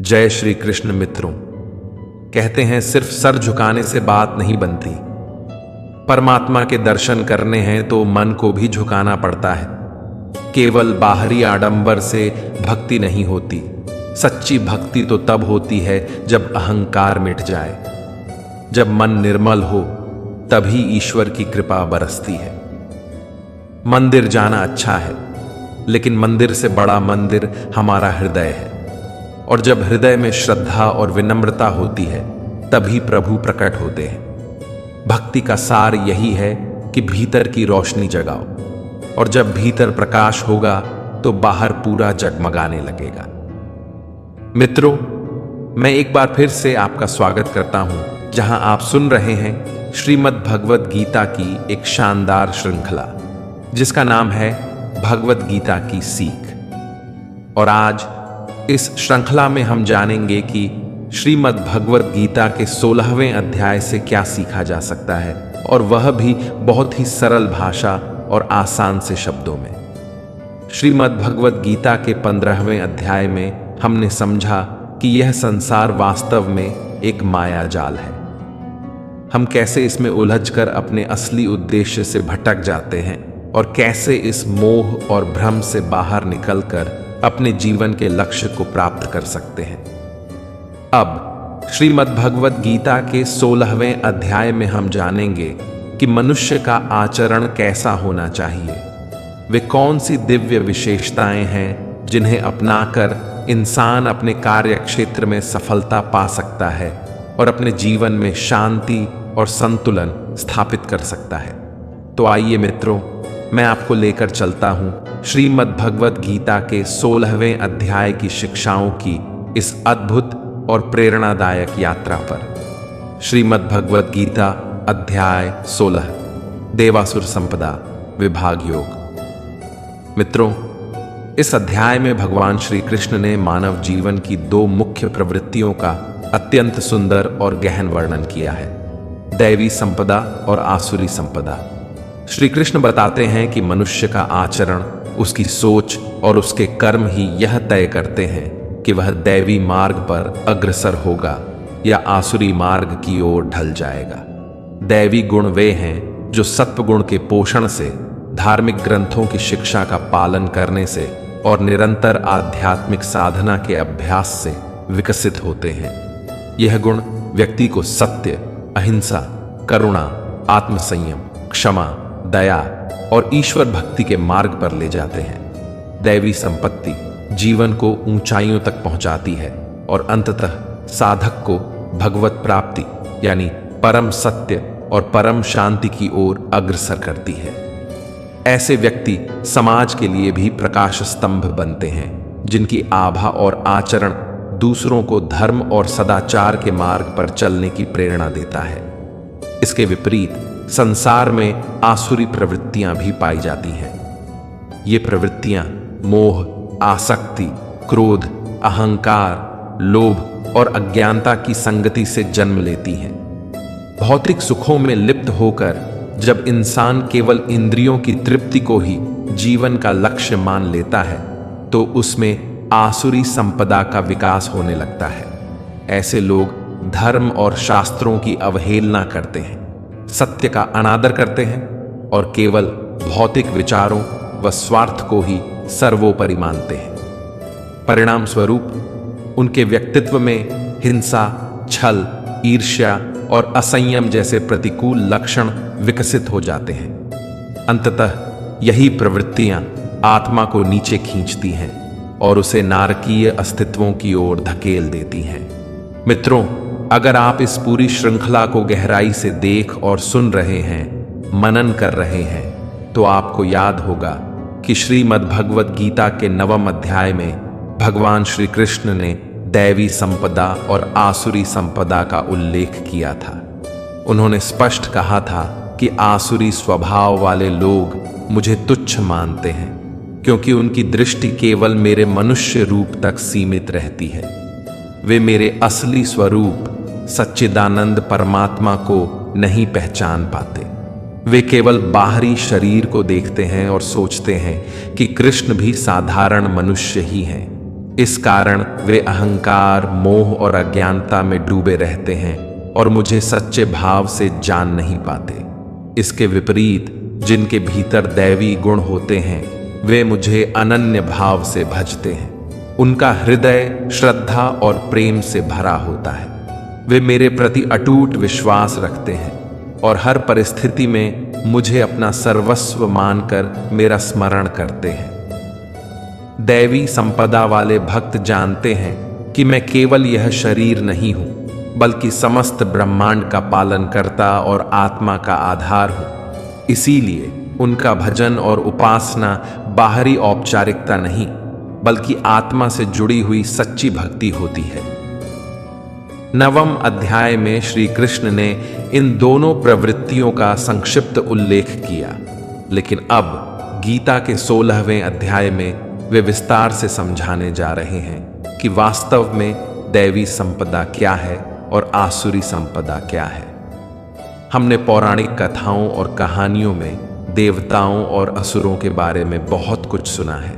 जय श्री कृष्ण मित्रों। कहते हैं सिर्फ सर झुकाने से बात नहीं बनती, परमात्मा के दर्शन करने हैं तो मन को भी झुकाना पड़ता है। केवल बाहरी आडंबर से भक्ति नहीं होती, सच्ची भक्ति तो तब होती है जब अहंकार मिट जाए, जब मन निर्मल हो, तभी ईश्वर की कृपा बरसती है। मंदिर जाना अच्छा है, लेकिन मंदिर से बड़ा मंदिर हमारा हृदय है, और जब हृदय में श्रद्धा और विनम्रता होती है तभी प्रभु प्रकट होते हैं। भक्ति का सार यही है कि भीतर की रोशनी जगाओ, और जब भीतर प्रकाश होगा तो बाहर पूरा जगमगाने लगेगा। मित्रों, मैं एक बार फिर से आपका स्वागत करता हूं, जहां आप सुन रहे हैं श्रीमद् भगवद गीता की एक शानदार श्रृंखला, जिसका नाम है भगवद गीता की सीख। और आज इस श्रृंखला में हम जानेंगे कि श्रीमद् भगवद गीता के 16वें अध्याय से क्या सीखा जा सकता है, और वह भी बहुत ही सरल भाषा और आसान से शब्दों में। श्रीमद् भगवद गीता के 15वें अध्याय में हमने समझा कि यह संसार वास्तव में एक माया जाल है। हम कैसे इसमें उलझकर अपने असली उद्देश्य से भटक जाते हैं, और कैसे इस मोह और भ्रम से बाहर निकलकर अपने जीवन के लक्ष्य को प्राप्त कर सकते हैं। अब श्रीमद् भगवद गीता के 16वें अध्याय में हम जानेंगे कि मनुष्य का आचरण कैसा होना चाहिए। वे कौन सी दिव्य विशेषताएं हैं जिन्हें अपनाकर इंसान अपने कार्य क्षेत्र में सफलता पा सकता है और अपने जीवन में शांति और संतुलन स्थापित कर सकता है। तो आइए मित्रों, मैं आपको लेकर चलता हूं श्रीमद् भगवद गीता के 16वें अध्याय की शिक्षाओं की इस अद्भुत और प्रेरणादायक यात्रा पर। श्रीमद् भगवद गीता अध्याय 16, देवासुर संपदा विभाग योग। मित्रों, इस अध्याय में भगवान श्री कृष्ण ने मानव जीवन की दो मुख्य प्रवृत्तियों का अत्यंत सुंदर और गहन वर्णन किया है, दैवी संपदा और आसुरी संपदा। श्री कृष्ण बताते हैं कि मनुष्य का आचरण, उसकी सोच और उसके कर्म ही यह तय करते हैं कि वह दैवी मार्ग पर अग्रसर होगा या आसुरी मार्ग की ओर ढल जाएगा। दैवी गुण वे हैं जो सत्वगुण के पोषण से, धार्मिक ग्रंथों की शिक्षा का पालन करने से और निरंतर आध्यात्मिक साधना के अभ्यास से विकसित होते हैं। यह गुण व्यक्ति को सत्य, अहिंसा, करुणा, आत्मसंयम, क्षमा, दया और ईश्वर भक्ति के मार्ग पर ले जाते हैं। दैवी संपत्ति जीवन को ऊंचाइयों तक पहुंचाती है और अंततः साधक को भगवत प्राप्ति यानी परम सत्य और परम शांति की ओर अग्रसर करती है। ऐसे व्यक्ति समाज के लिए भी प्रकाश स्तंभ बनते हैं, जिनकी आभा और आचरण दूसरों को धर्म और सदाचार के मार्ग पर चलने की प्रेरणा देता है। इसके विपरीत संसार में आसुरी प्रवृत्तियां भी पाई जाती हैं। ये प्रवृत्तियां मोह, आसक्ति, क्रोध, अहंकार, लोभ और अज्ञानता की संगति से जन्म लेती हैं। भौतिक सुखों में लिप्त होकर जब इंसान केवल इंद्रियों की तृप्ति को ही जीवन का लक्ष्य मान लेता है, तो उसमें आसुरी संपदा का विकास होने लगता है। ऐसे लोग धर्म और शास्त्रों की अवहेलना करते हैं, सत्य का अनादर करते हैं और केवल भौतिक विचारों व स्वार्थ को ही सर्वोपरि मानते हैं। परिणाम स्वरूप उनके व्यक्तित्व में हिंसा, छल, ईर्ष्या और असंयम जैसे प्रतिकूल लक्षण विकसित हो जाते हैं। अंततः यही प्रवृत्तियां आत्मा को नीचे खींचती हैं और उसे नारकीय अस्तित्वों की ओर धकेल देती हैं। मित्रों, अगर आप इस पूरी श्रृंखला को गहराई से देख और सुन रहे हैं, मनन कर रहे हैं, तो आपको याद होगा कि श्रीमद् भगवद गीता के 9वें अध्याय में भगवान श्री कृष्ण ने दैवी संपदा और आसुरी संपदा का उल्लेख किया था। उन्होंने स्पष्ट कहा था कि आसुरी स्वभाव वाले लोग मुझे तुच्छ मानते हैं, क्योंकि उनकी दृष्टि केवल मेरे मनुष्य रूप तक सीमित रहती है। वे मेरे असली स्वरूप सच्चिदानंद परमात्मा को नहीं पहचान पाते। वे केवल बाहरी शरीर को देखते हैं और सोचते हैं कि कृष्ण भी साधारण मनुष्य ही हैं, इस कारण वे अहंकार, मोह और अज्ञानता में डूबे रहते हैं और मुझे सच्चे भाव से जान नहीं पाते। इसके विपरीत जिनके भीतर दैवी गुण होते हैं वे मुझे अनन्य भाव से भजते हैं। उनका हृदय श्रद्धा और प्रेम से भरा होता है। वे मेरे प्रति अटूट विश्वास रखते हैं और हर परिस्थिति में मुझे अपना सर्वस्व मानकर मेरा स्मरण करते हैं। दैवी संपदा वाले भक्त जानते हैं कि मैं केवल यह शरीर नहीं हूं, बल्कि समस्त ब्रह्मांड का पालन करता और आत्मा का आधार हूं। इसीलिए उनका भजन और उपासना बाहरी औपचारिकता नहीं, बल्कि आत्मा से जुड़ी हुई सच्ची भक्ति होती है। 9वें अध्याय में श्री कृष्ण ने इन दोनों प्रवृत्तियों का संक्षिप्त उल्लेख किया, लेकिन अब गीता के 16वें अध्याय में वे विस्तार से समझाने जा रहे हैं कि वास्तव में दैवी संपदा क्या है और आसुरी संपदा क्या है। हमने पौराणिक कथाओं और कहानियों में देवताओं और असुरों के बारे में बहुत कुछ सुना है।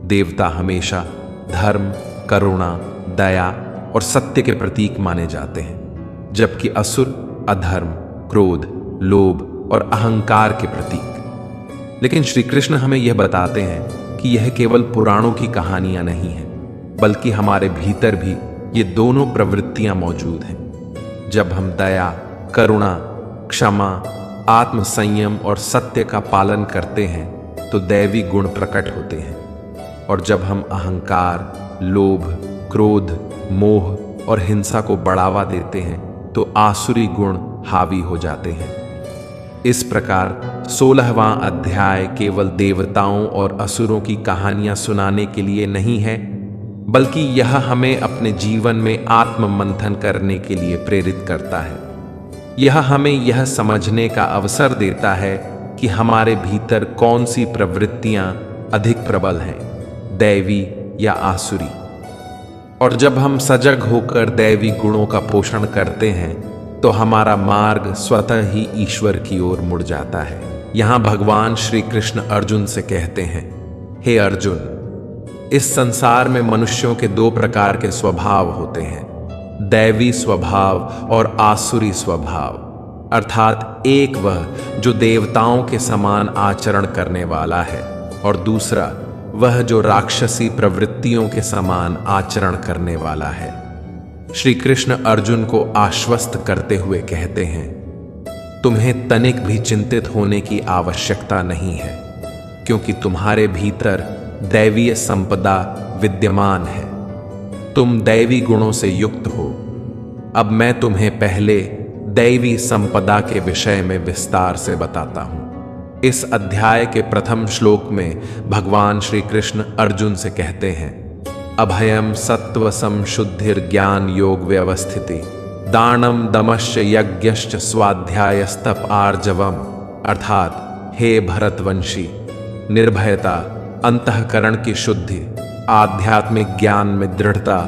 देवता हमेशा धर्म, करुणा, दया और सत्य के प्रतीक माने जाते हैं, जबकि असुर अधर्म, क्रोध, लोभ और अहंकार के प्रतीक। लेकिन श्री कृष्ण हमें यह बताते हैं कि यह केवल पुराणों की कहानियां नहीं हैं, बल्कि हमारे भीतर भी ये दोनों प्रवृत्तियां मौजूद हैं। जब हम दया, करुणा, क्षमा, आत्म संयम और सत्य का पालन करते हैं तो दैवी गुण प्रकट होते हैं, और जब हम अहंकार, लोभ, क्रोध, मोह और हिंसा को बढ़ावा देते हैं तो आसुरी गुण हावी हो जाते हैं। इस प्रकार 16वां अध्याय केवल देवताओं और असुरों की कहानियां सुनाने के लिए नहीं है, बल्कि यह हमें अपने जीवन में आत्म मंथन करने के लिए प्रेरित करता है। यह हमें यह समझने का अवसर देता है कि हमारे भीतर कौन सी प्रवृत्तियां अधिक प्रबल हैं, दैवी या आसुरी। और जब हम सजग होकर दैवी गुणों का पोषण करते हैं तो हमारा मार्ग स्वतः ही ईश्वर की ओर मुड़ जाता है। यहां भगवान श्री कृष्ण अर्जुन से कहते हैं, हे अर्जुन, इस संसार में मनुष्यों के 2 प्रकार के स्वभाव होते हैं, दैवी स्वभाव और आसुरी स्वभाव। अर्थात एक वह जो देवताओं के समान आचरण करने वाला है, और दूसरा वह जो राक्षसी प्रवृत्तियों के समान आचरण करने वाला है। श्री कृष्ण अर्जुन को आश्वस्त करते हुए कहते हैं, तुम्हें तनिक भी चिंतित होने की आवश्यकता नहीं है, क्योंकि तुम्हारे भीतर दैवीय संपदा विद्यमान है। तुम दैवी गुणों से युक्त हो। अब मैं तुम्हें पहले दैवी संपदा के विषय में विस्तार से बताता हूं। इस अध्याय के प्रथम श्लोक में भगवान श्री कृष्ण अर्जुन से कहते हैं, अभयम सत्व संशुद्धिर ज्ञान योग व्यवस्थिति दानम दमश्च यज्ञश्च स्वाध्यायस्तप आर्जवम। अर्थात हे भरतवंशी, निर्भयता, अंतःकरण की शुद्धि, आध्यात्मिक ज्ञान में दृढ़ता,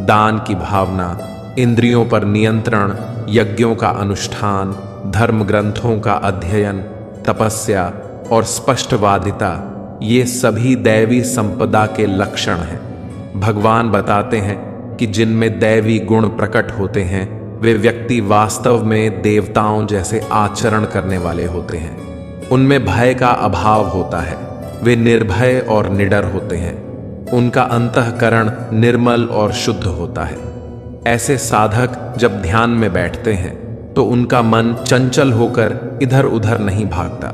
दान की भावना, इंद्रियों पर नियंत्रण, यज्ञों का अनुष्ठान, धर्म ग्रंथों का अध्ययन, तपस्या और स्पष्टवादिता, ये सभी दैवी संपदा के लक्षण हैं। भगवान बताते हैं कि जिनमें दैवी गुण प्रकट होते हैं वे व्यक्ति वास्तव में देवताओं जैसे आचरण करने वाले होते हैं। उनमें भय का अभाव होता है, वे निर्भय और निडर होते हैं, उनका अंतःकरण निर्मल और शुद्ध होता है। ऐसे साधक जब ध्यान में बैठते हैं तो उनका मन चंचल होकर इधर उधर नहीं भागता,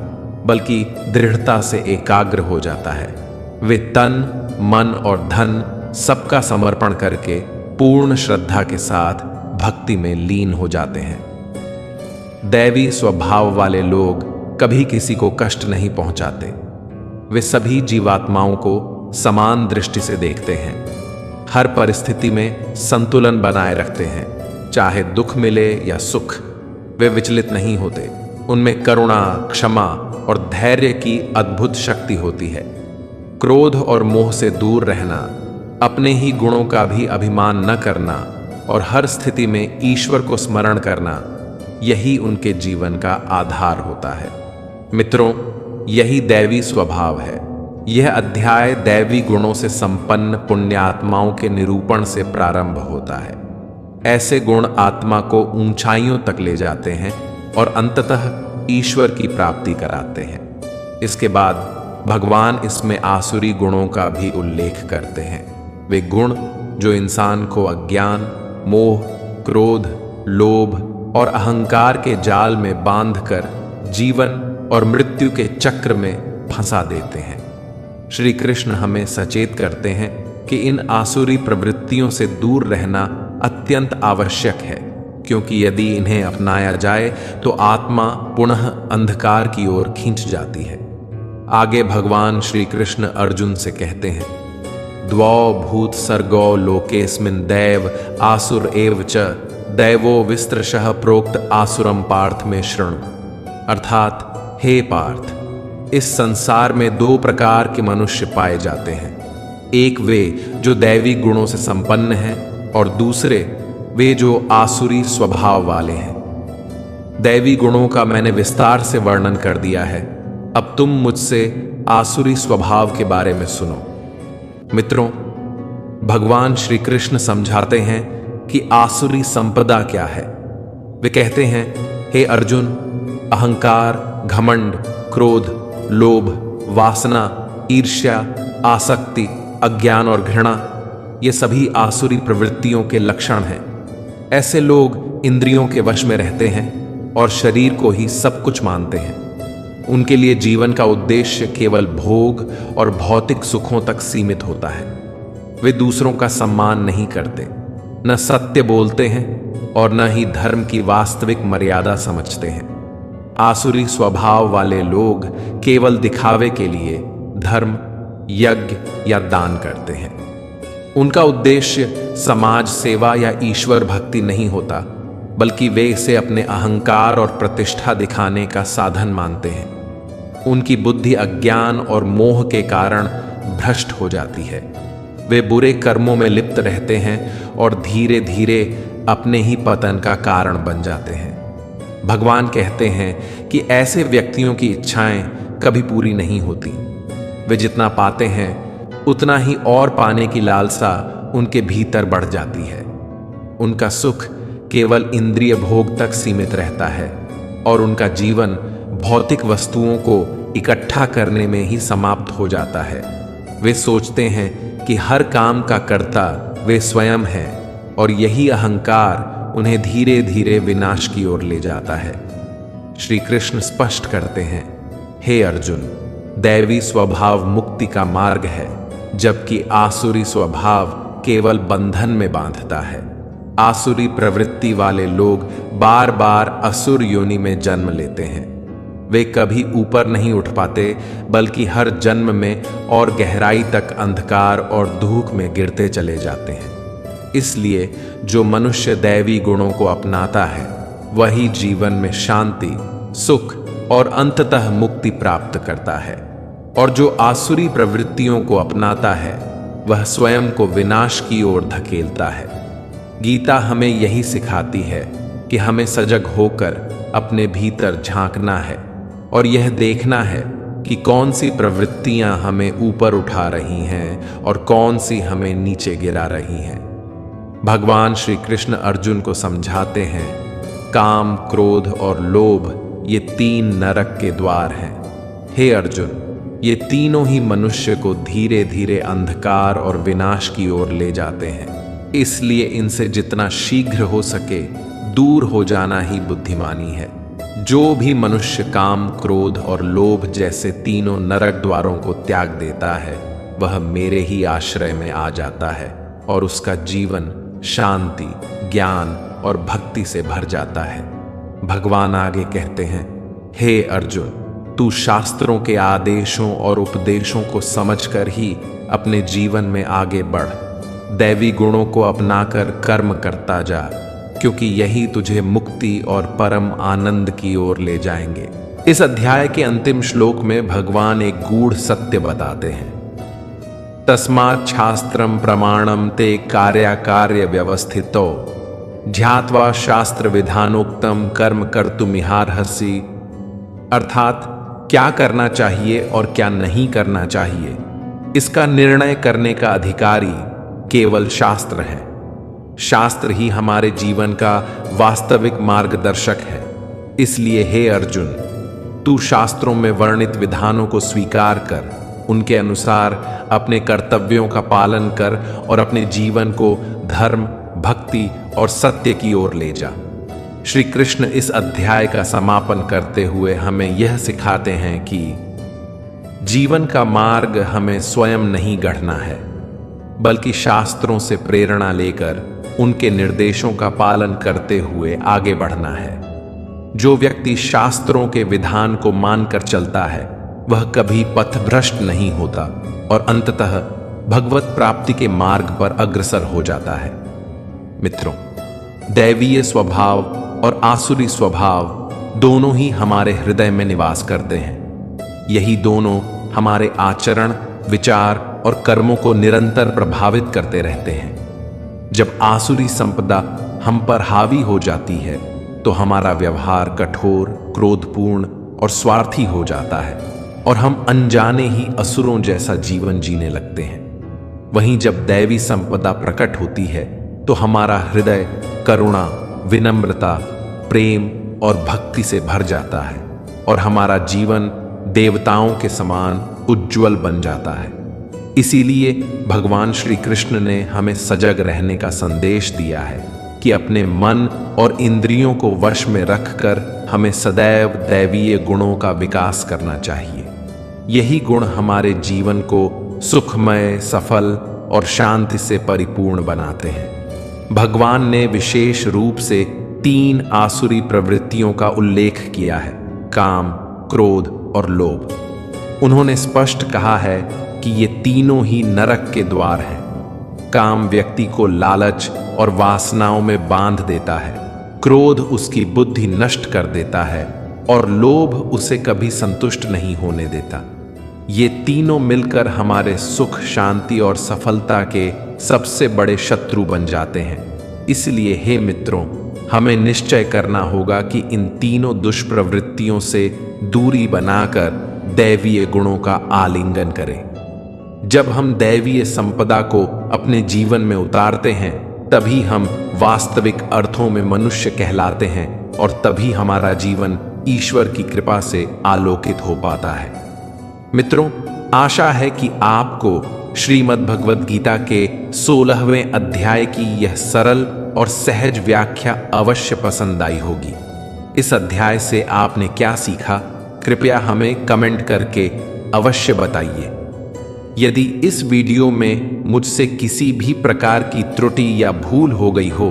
बल्कि दृढ़ता से एकाग्र हो जाता है। वे तन, मन और धन सबका समर्पण करके पूर्ण श्रद्धा के साथ भक्ति में लीन हो जाते हैं। दैवी स्वभाव वाले लोग कभी किसी को कष्ट नहीं पहुंचाते। वे सभी जीवात्माओं को समान दृष्टि से देखते हैं, हर परिस्थिति में संतुलन बनाए रखते हैं, चाहे दुख मिले या सुख। वे विचलित नहीं होते। उनमें करुणा, क्षमा और धैर्य की अद्भुत शक्ति होती है। क्रोध और मोह से दूर रहना, अपने ही गुणों का भी अभिमान न करना और हर स्थिति में ईश्वर को स्मरण करना, यही उनके जीवन का आधार होता है। मित्रों, यही दैवी स्वभाव है। यह अध्याय दैवी गुणों से संपन्न पुण्यात्माओं के निरूपण से प्रारंभ होता है। ऐसे गुण आत्मा को ऊंचाइयों तक ले जाते हैं और अंततः ईश्वर की प्राप्ति कराते हैं। इसके बाद भगवान इसमें आसुरी गुणों का भी उल्लेख करते हैं। वे गुण जो इंसान को अज्ञान, मोह, क्रोध, लोभ और अहंकार के जाल में बांधकर जीवन और मृत्यु के चक्र में फंसा देते हैं। श्री कृष्ण हमें सचेत करते हैं कि इन आसुरी प्रवृत्तियों से दूर रहना अत्यंत आवश्यक है, क्योंकि यदि इन्हें अपनाया जाए तो आत्मा पुनः अंधकार की ओर खींच जाती है। आगे भगवान श्री कृष्ण अर्जुन से कहते हैं, द्वौ भूत सर्गो लोकेस्मिन् दैव आसुर एव च दैवो विस्तृशः प्रोक्त आसुरम पार्थ में शृणु। अर्थात हे पार्थ, इस संसार में दो प्रकार के मनुष्य पाए जाते हैं। एक वे जो दैवी गुणों से संपन्न हैं और दूसरे वे जो आसुरी स्वभाव वाले हैं। दैवी गुणों का मैंने विस्तार से वर्णन कर दिया है। अब तुम मुझसे आसुरी स्वभाव के बारे में सुनो। मित्रों, भगवान श्री कृष्ण समझाते हैं कि आसुरी संपदा क्या है। वे कहते हैं, हे अर्जुन, अहंकार, घमंड, क्रोध, लोभ, वासना, ईर्ष्या, आसक्ति, अज्ञान और घृणा, ये सभी आसुरी प्रवृत्तियों के लक्षण हैं। ऐसे लोग इंद्रियों के वश में रहते हैं और शरीर को ही सब कुछ मानते हैं। उनके लिए जीवन का उद्देश्य केवल भोग और भौतिक सुखों तक सीमित होता है। वे दूसरों का सम्मान नहीं करते, न सत्य बोलते हैं और न ही धर्म की वास्तविक मर्यादा समझते हैं। आसुरी स्वभाव वाले लोग केवल दिखावे के लिए धर्म, यज्ञ या दान करते हैं। उनका उद्देश्य समाज सेवा या ईश्वर भक्ति नहीं होता, बल्कि वे इसे अपने अहंकार और प्रतिष्ठा दिखाने का साधन मानते हैं। उनकी बुद्धि अज्ञान और मोह के कारण भ्रष्ट हो जाती है। वे बुरे कर्मों में लिप्त रहते हैं और धीरे धीरे अपने ही पतन का कारण बन जाते हैं। भगवान कहते हैं कि ऐसे व्यक्तियों की इच्छाएं कभी पूरी नहीं होती। वे जितना पाते हैं उतना ही और पाने की लालसा उनके भीतर बढ़ जाती है। उनका सुख केवल इंद्रिय भोग तक सीमित रहता है और उनका जीवन भौतिक वस्तुओं को इकट्ठा करने में ही समाप्त हो जाता है। वे सोचते हैं कि हर काम का कर्ता वे स्वयं हैं और यही अहंकार उन्हें धीरे धीरे विनाश की ओर ले जाता है। श्री कृष्ण स्पष्ट करते हैं, हे अर्जुन, दैवी स्वभाव मुक्ति का मार्ग है, जबकि आसुरी स्वभाव केवल बंधन में बांधता है। आसुरी प्रवृत्ति वाले लोग बार बार असुर योनि में जन्म लेते हैं। वे कभी ऊपर नहीं उठ पाते, बल्कि हर जन्म में और गहराई तक अंधकार और दुख में गिरते चले जाते हैं। इसलिए जो मनुष्य दैवी गुणों को अपनाता है वही जीवन में शांति, सुख और अंततः मुक्ति प्राप्त करता है, और जो आसुरी प्रवृत्तियों को अपनाता है वह स्वयं को विनाश की ओर धकेलता है। गीता हमें यही सिखाती है कि हमें सजग होकर अपने भीतर झांकना है और यह देखना है कि कौन सी प्रवृत्तियां हमें ऊपर उठा रही हैं और कौन सी हमें नीचे गिरा रही हैं। भगवान श्री कृष्ण अर्जुन को समझाते हैं, काम, क्रोध और लोभ ये तीन नरक के द्वार हैं। हे अर्जुन, ये तीनों ही मनुष्य को धीरे धीरे अंधकार और विनाश की ओर ले जाते हैं। इसलिए इनसे जितना शीघ्र हो सके दूर हो जाना ही बुद्धिमानी है। जो भी मनुष्य काम, क्रोध और लोभ जैसे तीनों नरक द्वारों को त्याग देता है वह मेरे ही आश्रय में आ जाता है और उसका जीवन शांति, ज्ञान और भक्ति से भर जाता है। भगवान आगे कहते हैं, हे अर्जुन, तू शास्त्रों के आदेशों और उपदेशों को समझकर ही अपने जीवन में आगे बढ़। दैवी गुणों को अपनाकर कर्म करता जा, क्योंकि यही तुझे मुक्ति और परम आनंद की ओर ले जाएंगे। इस अध्याय के अंतिम श्लोक में भगवान एक गूढ़ सत्य बताते हैं, तस्मात् शास्त्रम प्रमाणम ते कार्याकार्य व्यवस्थितो ध्यात्वा शास्त्र विधानोक्तम कर्म कर्तुमिहार्हसि। अर्थात क्या करना चाहिए और क्या नहीं करना चाहिए, इसका निर्णय करने का अधिकारी केवल शास्त्र है। शास्त्र ही हमारे जीवन का वास्तविक मार्गदर्शक है। इसलिए हे अर्जुन, तू शास्त्रों में वर्णित विधानों को स्वीकार कर, उनके अनुसार अपने कर्तव्यों का पालन कर और अपने जीवन को धर्म, भक्ति और सत्य की ओर ले जा। श्री कृष्ण इस अध्याय का समापन करते हुए हमें यह सिखाते हैं कि जीवन का मार्ग हमें स्वयं नहीं गढ़ना है, बल्कि शास्त्रों से प्रेरणा लेकर उनके निर्देशों का पालन करते हुए आगे बढ़ना है। जो व्यक्ति शास्त्रों के विधान को मानकर चलता है वह कभी पथभ्रष्ट नहीं होता और अंततः भगवत प्राप्ति के मार्ग पर अग्रसर हो जाता है। मित्रों, दैवीय स्वभाव और आसुरी स्वभाव दोनों ही हमारे हृदय में निवास करते हैं। यही दोनों हमारे आचरण, विचार और कर्मों को निरंतर प्रभावित करते रहते हैं। जब आसुरी संपदा हम पर हावी हो जाती है तो हमारा व्यवहार कठोर, क्रोधपूर्ण और स्वार्थी हो जाता है और हम अनजाने ही असुरों जैसा जीवन जीने लगते हैं। वहीं जब दैवी संपदा प्रकट होती है तो हमारा हृदय करुणा, विनम्रता, प्रेम और भक्ति से भर जाता है और हमारा जीवन देवताओं के समान उज्जवल बन जाता है। इसीलिए भगवान श्री कृष्ण ने हमें सजग रहने का संदेश दिया है कि अपने मन और इंद्रियों को वश में रखकर हमें सदैव दैवीय गुणों का विकास करना चाहिए। यही गुण हमारे जीवन को सुखमय, सफल और शांति से परिपूर्ण बनाते हैं। भगवान ने विशेष रूप से 3 आसुरी प्रवृत्तियों का उल्लेख किया है: काम, क्रोध और लोभ। उन्होंने स्पष्ट कहा है कि ये तीनों ही नरक के द्वार हैं। काम व्यक्ति को लालच और वासनाओं में बांध देता है, क्रोध उसकी बुद्धि नष्ट कर देता है और लोभ उसे कभी संतुष्ट नहीं होने देता। ये तीनों मिलकर हमारे सुख, शांति और सफलता के सबसे बड़े शत्रु बन जाते हैं। इसलिए हे मित्रों, हमें निश्चय करना होगा कि इन तीनों दुष्प्रवृत्तियों से दूरी बनाकर दैवीय गुणों का आलिंगन करें। जब हम दैवीय संपदा को अपने जीवन में उतारते हैं तभी हम वास्तविक अर्थों में मनुष्य कहलाते हैं और तभी हमारा जीवन ईश्वर की कृपा से आलोकित हो पाता है। मित्रों, आशा है कि आपको श्रीमद् भगवद गीता के 16वें अध्याय की यह सरल और सहज व्याख्या अवश्य पसंद आई होगी। इस अध्याय से आपने क्या सीखा, कृपया हमें कमेंट करके अवश्य बताइए। यदि इस वीडियो में मुझसे किसी भी प्रकार की त्रुटि या भूल हो गई हो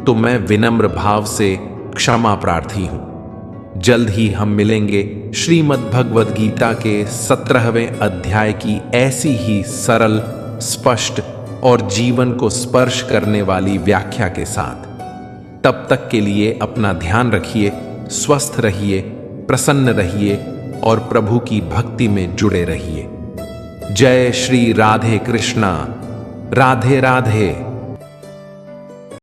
तो मैं विनम्र भाव से क्षमा प्रार्थी हूं। जल्द ही हम मिलेंगे श्रीमद् भगवद गीता के 17वें अध्याय की ऐसी ही सरल, स्पष्ट और जीवन को स्पर्श करने वाली व्याख्या के साथ। तब तक के लिए अपना ध्यान रखिए, स्वस्थ रहिए, प्रसन्न रहिए और प्रभु की भक्ति में जुड़े रहिए। जय श्री राधे कृष्णा। राधे राधे।